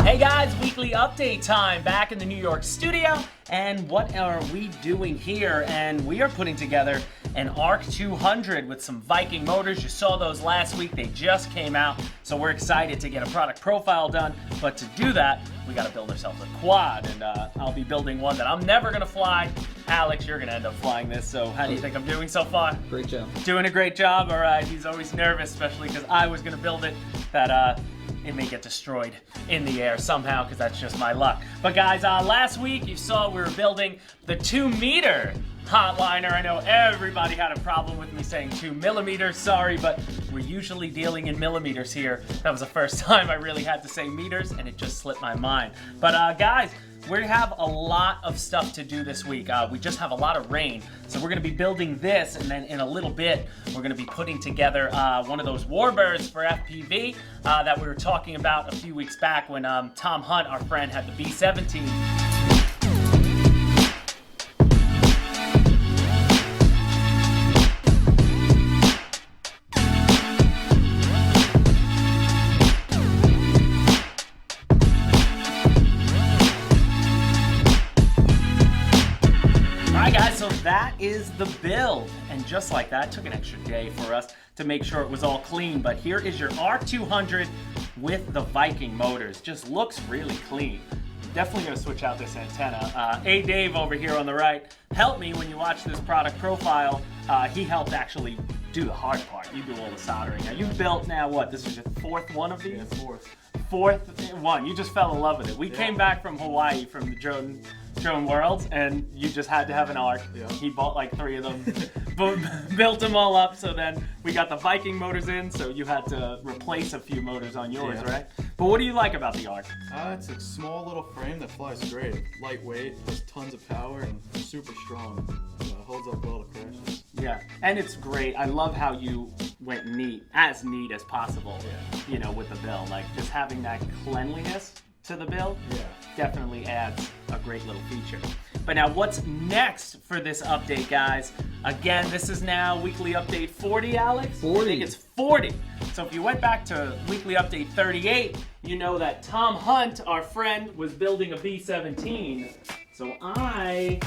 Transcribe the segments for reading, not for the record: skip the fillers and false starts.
Hey guys, weekly update time back in the New York studio. And what are we doing here? And we are putting together an ARC 200 with some Viking motors. You saw those last week, they just came out. So we're excited to get a product profile done. But to do that, we gotta build ourselves a quad. And I'll be building one that I'm never gonna fly. Alex, you're gonna end up flying this. So how do you think I'm doing so far? Great job. Doing a great job, all right. He's always nervous, especially because I was gonna build it. It may get destroyed in the air somehow because that's just my luck. But guys, last week you saw we were building the 2-meter hotliner. I know everybody had a problem with me saying 2 millimeters, sorry, but we're usually dealing in millimeters here. That was the first time I really had to say meters and it just slipped my mind. But guys, we have a lot of stuff to do this week. We just have a lot of rain. So we're gonna be building this, and then in a little bit, we're gonna be putting together one of those warbirds for FPV that we were talking about a few weeks back when Tom Hunt, our friend, had the B-17. So that is the build, and just like that, it took an extra day for us to make sure it was all clean, but here is your ARC 200 with the Viking motors. Just looks really clean. Definitely gonna switch out this antenna. Dave over here on the right helped me when you watch this product profile. He helped actually do the hard part. You do all the soldering. Now you've built now what? This is your fourth one of these? Yeah, Fourth one. You just fell in love with it. We came back from Hawaii from the drone worlds, and you just had to have an ARC. Yeah. He bought like 3 of them, built them all up. So then we got the Viking motors in, so you had to replace a few motors on yours, right? But what do you like about the ARC? It's a small little frame that flies great. Lightweight, has tons of power, and super strong. Holds up well to crashes. Yeah, and it's great. I love how you went neat as possible, you know, with the build. Like just having that cleanliness to the build definitely adds a great little feature. But now what's next for this update, guys? Again, this is now weekly update 40, Alex? 40. I think it's 40. So if you went back to weekly update 38, you know that Tom Hunt, our friend, was building a B-17. So I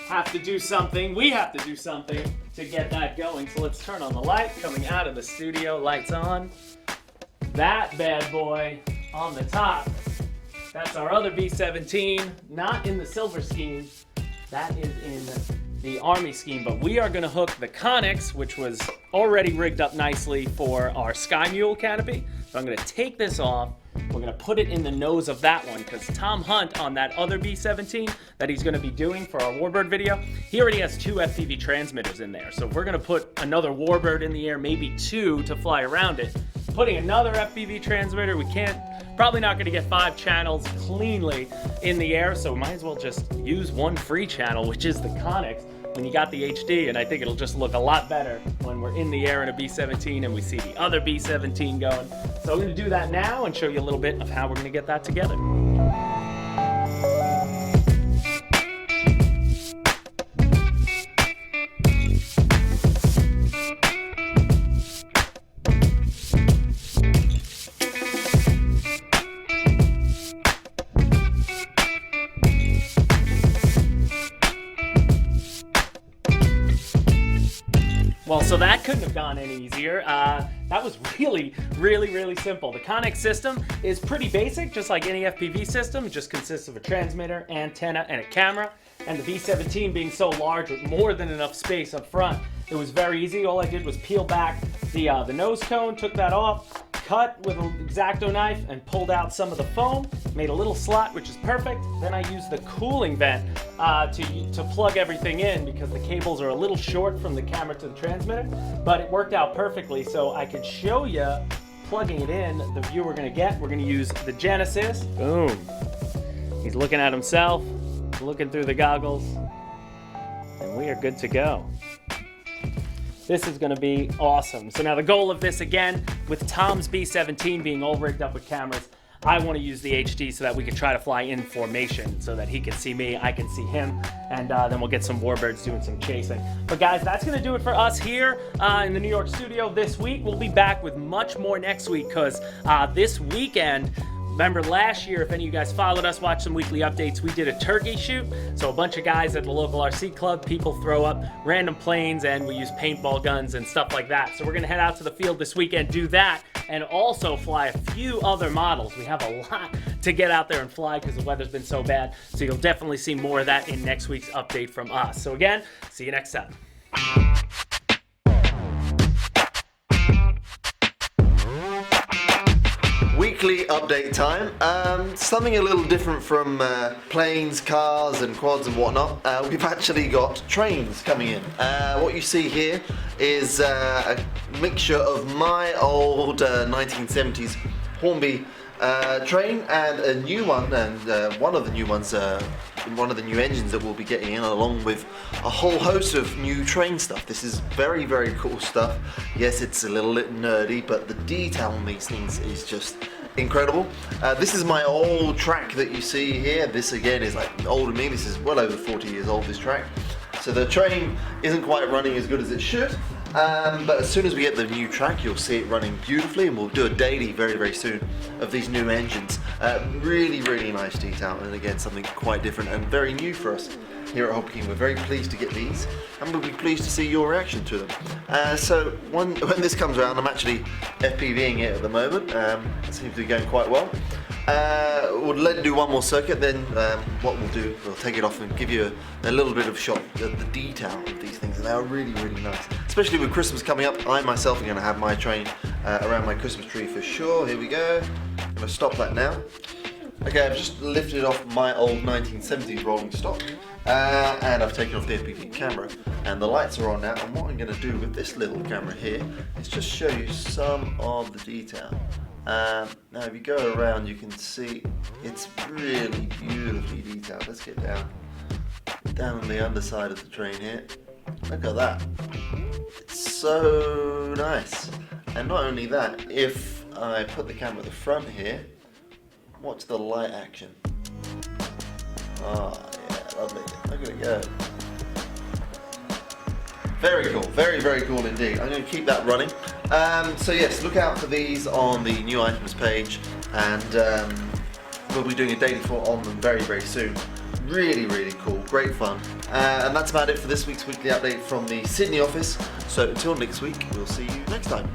have to do something, we have to do something to get that going. So let's turn on the light coming out of the studio. Lights on. That bad boy on the top. That's our other B-17, not in the silver scheme. That is in the Army scheme, but we are gonna hook the Connex, which was already rigged up nicely for our Sky Mule canopy. So I'm gonna take this off. We're gonna put it in the nose of that one because Tom Hunt on that other B-17 that he's gonna be doing for our Warbird video, he already has 2 FPV transmitters in there. So if we're gonna put another Warbird in the air, maybe 2 to fly around it, putting another FPV transmitter, we can't, probably not gonna get 5 channels cleanly in the air, so we might as well just use one free channel, which is the Connex, when you got the HD, and I think it'll just look a lot better when we're in the air in a B-17 and we see the other B-17 going. So I'm gonna do that now and show you a little bit of how we're gonna get that together. Well, so that couldn't have gone any easier. That was really, really simple. The Connex system is pretty basic, just like any FPV system. It just consists of a transmitter, antenna, and a camera. And the B-17 being so large with more than enough space up front, it was very easy. All I did was peel back the nose cone, took that off, cut with an X-Acto knife, and pulled out some of the foam, made a little slot, which is perfect. Then I used the cooling vent to plug everything in because the cables are a little short from the camera to the transmitter, but it worked out perfectly so I could show you plugging it in. The view we're gonna get, we're gonna use the Genesis. Boom. He's looking at himself, looking through the goggles, and we are good to go. This is gonna be awesome. So now the goal of this, again, with Tom's B-17 being all rigged up with cameras, I want to use the HD so that we can try to fly in formation so that he can see me, I can see him, and then we'll get some warbirds doing some chasing. But guys, that's going to do it for us here in the New York studio this week. We'll be back with much more next week because this weekend, remember last year, if any of you guys followed us, watched some weekly updates, we did a turkey shoot. So a bunch of guys at the local RC club, people throw up random planes and we use paintball guns and stuff like that. So we're gonna head out to the field this weekend, do that, and also fly a few other models. We have a lot to get out there and fly because the weather's been so bad. So you'll definitely see more of that in next week's update from us. So again, see you next time. Weekly update time. Something a little different from planes, cars and quads and whatnot. We've actually got trains coming in. What you see here is a mixture of my old 1970s Hornby train and a new one, and one of the new ones, one of the new engines that we'll be getting in, along with a whole host of new train stuff. This is very, very cool stuff. Yes, it's a little bit nerdy, but the detail on these things is just incredible. This is my old track that you see here. This again is like older than me. This is well over 40 years old, this track. So the train isn't quite running as good as it should. But as soon as we get the new track, you'll see it running beautifully, and we'll do a daily very, very soon of these new engines. Really, really nice detail, and again, something quite different and very new for us here at HobbyKing. We're very pleased to get these, and we'll be pleased to see your reaction to them. So when this comes around, I'm actually FPVing it at the moment. It seems to be going quite well. We'll let it do one more circuit, then what we'll do, we'll take it off and give you a little bit of shot of the detail of these things, and they are really, really nice. Especially with Christmas coming up, I myself am going to have my train around my Christmas tree for sure. Here we go. I'm going to stop that now. Okay, I've just lifted off my old 1970s rolling stock, and I've taken off the FPV camera, and the lights are on now. And what I'm going to do with this little camera here is just show you some of the detail. Now if you go around, you can see it's really beautifully detailed. Let's get down on the underside of the train here. Look at that. It's so nice. And not only that, if I put the camera at the front here, watch the light action. Oh yeah, lovely. Look at it go. Very cool, very, very cool indeed. I'm going to keep that running. So yes, look out for these on the new items page, and we'll be doing a daily for on them very, very soon. Really, really cool, great fun. And that's about it for this week's weekly update from the Sydney office. So until next week, we'll see you next time.